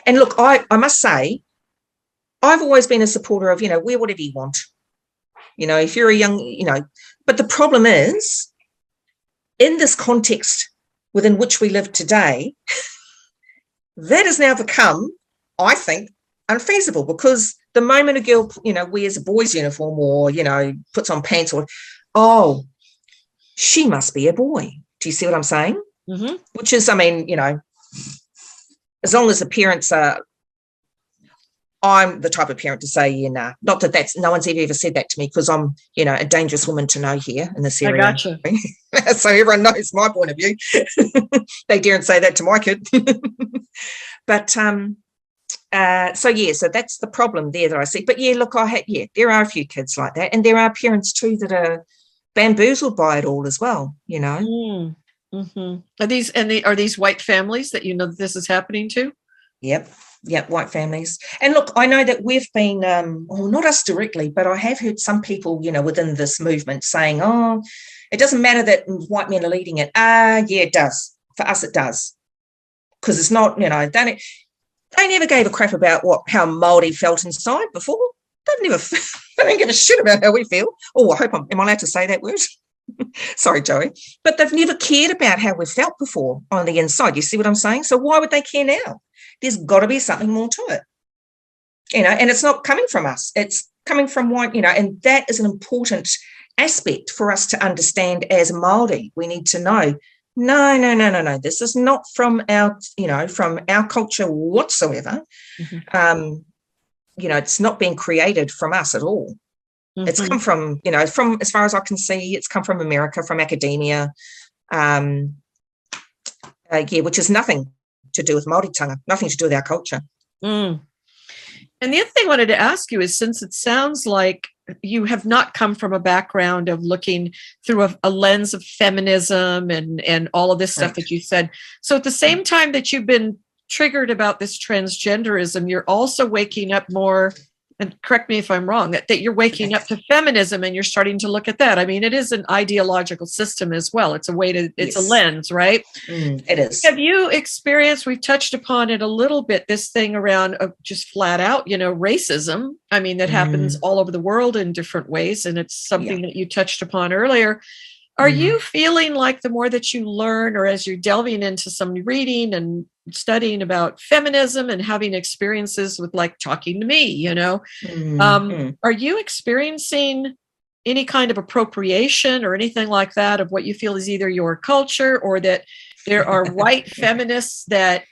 look, I must say, I've always been a supporter of, wear whatever you want. If you're a young, but the problem is, in this context within which we live today, that has now become, I think, unfeasible, because the moment a girl, wears a boy's uniform or, puts on pants she must be a boy. Do you see what I'm saying? Which is, as long as the parents are, I'm the type of parent to say, not that no one's ever said that to me, because I'm, a dangerous woman to know here in this area. I gotcha. So everyone knows my point of view. They daren't say that to my kid. But, so that's the problem there that I see. But yeah, look, there are a few kids like that. And there are parents too that are bamboozled by it all as well, Are these white families that this is happening to? Yep, white families. And look, I know that we've been, not us directly, but I have heard some people, within this movement saying, it doesn't matter that white men are leading it. Yeah, it does. For us, it does. Because it's not, they never gave a crap about how Māori felt inside before. They don't give a shit about how we feel. I hope am I allowed to say that word? Sorry, Joey. But they've never cared about how we felt before on the inside. You see what I'm saying? So why would they care now? There's got to be something more to it. And it's not coming from us. It's coming from white, and that is an important aspect for us to understand as Māori. We need to know, no. This is not from our, from our culture whatsoever. Mm-hmm. It's not been created from us at all. Mm-hmm. It's come from, from as far as I can see, it's come from America, from academia, which is nothing to do with Māoritanga, nothing to do with our culture. Mm. And the other thing I wanted to ask you is, since it sounds like you have not come from a background of looking through a lens of feminism and all of this stuff that you said. So at the same time that you've been triggered about this transgenderism, you're also waking up more, and correct me if I'm wrong, that you're waking up to feminism and you're starting to look at that. I mean, it is an ideological system as well. It's a way to, it's a lens, right? It is. Have you experienced, we've touched upon it a little bit, this thing around just flat out, racism. I mean, that happens all over the world in different ways. And it's something that you touched upon earlier. Are you feeling like the more that you learn, or as you're delving into some reading and studying about feminism and having experiences with, like, talking to me, are you experiencing any kind of appropriation or anything like that of what you feel is either your culture, or that there are white feminists that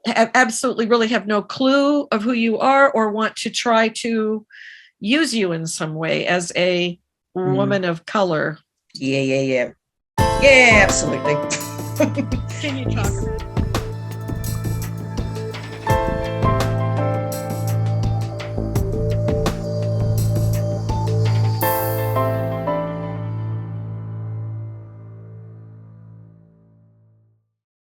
absolutely really have no clue of who you are, or want to try to use you in some way as a woman of color? Yeah, absolutely. Can you talk about it?